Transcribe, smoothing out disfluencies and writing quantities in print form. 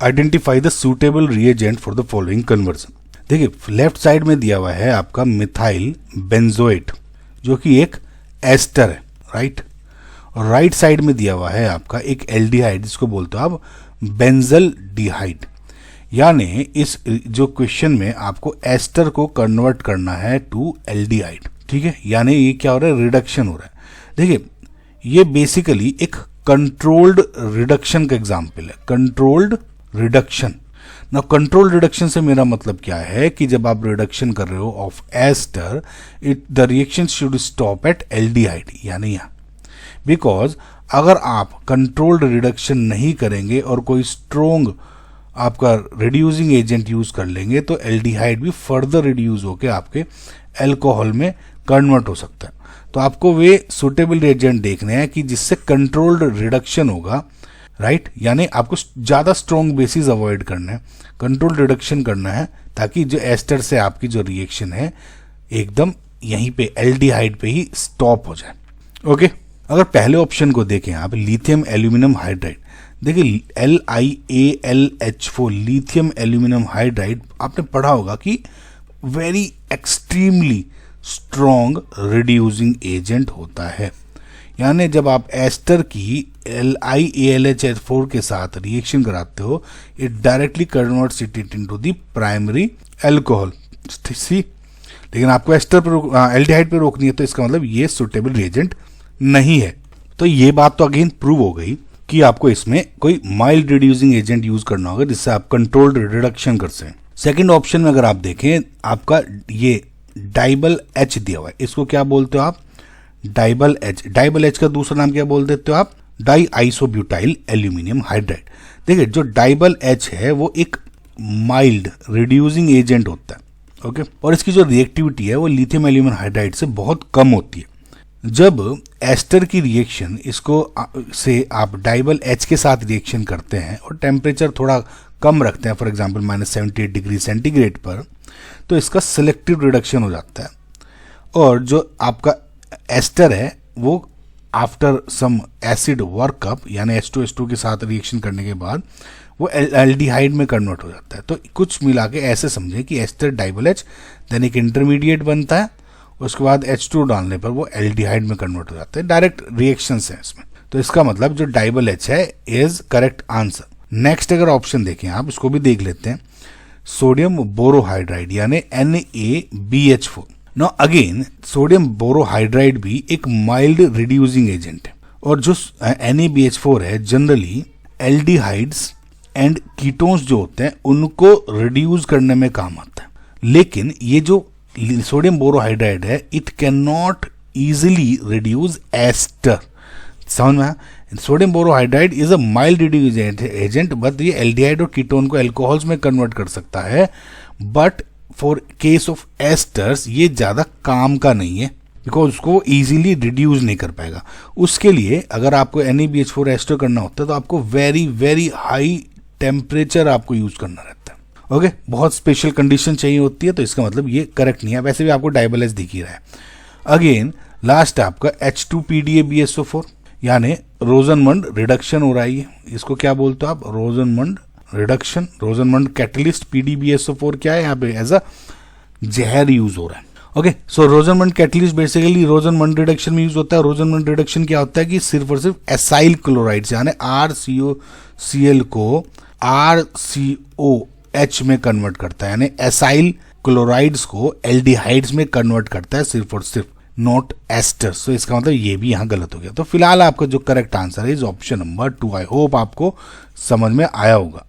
Identify the suitable reagent for the following conversion. देखिए left side में दिया हुआ है आपका मिथाइल बेंजोएट जो कि एक एस्टर है, राइट। और राइट साइड में दिया हुआ है आपका एक एल्डिहाइड जिसको बोलते हो आप बेंजल डिहाइड। यानी इस जो क्वेश्चन में आपको एस्टर को कन्वर्ट करना है टू एल्डिहाइड, ठीक है। यानी ये क्या हो रहा है, रिडक्शन हो रहा है। देखिए ये बेसिकली एक कंट्रोल्ड रिडक्शन का एग्जाम्पल है, कंट्रोल्ड रिडक्शन। ना कंट्रोल रिडक्शन से मेरा मतलब क्या है कि जब आप रिडक्शन कर रहे हो of ester, the reaction should stop at aldehyde, यानी यहाँ। बिकॉज अगर आप कंट्रोल्ड रिडक्शन नहीं करेंगे और कोई स्ट्रोंग आपका रिड्यूसिंग एजेंट यूज कर लेंगे तो एल्डिहाइड भी फर्दर रिड्यूस होकर आपके अल्कोहल में कन्वर्ट हो सकता है। तो आपको वे सुटेबल एजेंट देखने हैं कि जिससे कंट्रोल्ड रिडक्शन होगा, राइट। यानी आपको ज्यादा स्ट्रॉन्ग बेसिस अवॉइड करना है, कंट्रोल रिडक्शन करना है, ताकि जो एस्टर से आपकी जो रिएक्शन है एकदम यहीं पे एल्डिहाइड पे ही स्टॉप हो जाए। ओके, अगर पहले ऑप्शन को देखें आप लिथियम एल्यूमिनियम हाइड्राइड, देखिए LiAlH4 लिथियम एल्यूमिनियम हाइड्राइड आपने पढ़ा होगा कि very extremely strong reducing agent होता है। यानी जब आप एस्टर की LiAlH4 के साथ रिएक्शन कराते हो, it directly converts it into the primary alcohol, see. लेकिन आपको एस्टर पर एल्डिहाइड पे रोकनी है, तो इसका मतलब ये सुटेबल रिएजेंट नहीं है। तो ये बात तो अगेन प्रूव हो गई कि आपको इसमें कोई माइल्ड रिड्यूसिंग एजेंट यूज करना होगा जिससे आप कंट्रोल्ड रिडक्शन कर सकें। सेकेंड ऑप्शन में अगर आप देखें, आपका ये डाइबल एच दिया हुआ है, इसको क्या बोलते हो आप, डाइबल एच। डाइबल एच का दूसरा नाम क्या बोल देते हो आप, डाई आइसोब्यूटाइल एल्यूमिनियम हाइड्राइड। देखिए जो डाइबल एच है वो एक माइल्ड रिड्यूसिंग एजेंट होता है, ओके। और इसकी जो रिएक्टिविटी है वो लिथियम एल्यूमिनियम हाइड्राइड से बहुत कम होती है। जब एस्टर की रिएक्शन इसको से आप डाइबल एच के साथ रिएक्शन करते हैं और टेम्परेचर थोड़ा कम रखते हैं, फॉर एग्जांपल -78 डिग्री सेंटीग्रेड पर, तो इसका सिलेक्टिव रिडक्शन हो जाता है। और जो आपका एस्टर है वो आफ्टर सम एसिड वर्कअप यानी H2SO2 के साथ रिएक्शन करने के बाद वो एल्डिहाइड में कन्वर्ट हो जाता है। तो कुछ मिला के ऐसे समझे कि एस्टर डाइबल एच देन एक इंटरमीडिएट बनता है, उसके बाद H2 डालने पर वो एल्डिहाइड में कन्वर्ट हो जाता है। डायरेक्ट रिएक्शंस हैं इसमें, तो इसका मतलब जो डाइबल एच है इज करेक्ट आंसर। नेक्स्ट अगर ऑप्शन देखें आप, इसको भी देख लेते हैं, सोडियम बोरोहाइड्राइड यानी NaBH4। Now again sodium borohydride भी एक माइल्ड रिड्यूसिंग एजेंट है, और जो NaBH4 है जनरली एल्डिहाइड्स एंड कीटोन्स जो होते हैं उनको रिड्यूस करने में काम आता है। लेकिन ये जो सोडियम बोरोहाइड्राइड है it can not easily reduce ester, समझ में। Sodium borohydride is a mild reducing agent, but ये एल्डिहाइड और कीटोन को अल्कोहल्स में कन्वर्ट कर सकता है। But for case of esters ये ज्यादा काम का नहीं है, बिकॉज उसको इजीली रिड्यूस नहीं कर पाएगा। उसके लिए अगर आपको NaBH4 एस्टर करना होता है तो आपको वेरी वेरी हाई टेम्परेचर आपको यूज करना रहता है, ओके। बहुत स्पेशल कंडीशन चाहिए होती है, तो इसका मतलब ये करेक्ट नहीं है। वैसे भी आपको डाइबल एच दिख ही रहा है। अगेन लास्ट आपका H2PDABSO4 यानी रोजनमंड रिडक्शन हो रहा है। इसको क्या बोलते हो आप, रोजनमंड रिडक्शन। रोजनमंड कैटलिस्ट PDBSO4 क्या है, यहाँ पे एज अ जहर यूज हो रहा है, okay. So Rosenmund catalyst basically Rosenmund reduction में यूज होता है। रोजनमंड रिडक्शन क्या होता है कि सिर्फ और सिर्फ एसाइल क्लोराइड यानी RCOCl को RCOH में कन्वर्ट करता है, यानी एसाइल क्लोराइड्स को एल्डिहाइड्स में कन्वर्ट करता है सिर्फ और सिर्फ, नॉट एस्टर्स। तो इसका मतलब ये भी यहाँ गलत हो गया। तो फिलहाल आपका जो करेक्ट आंसर है is option number 2। I hope आपको समझ में आया होगा।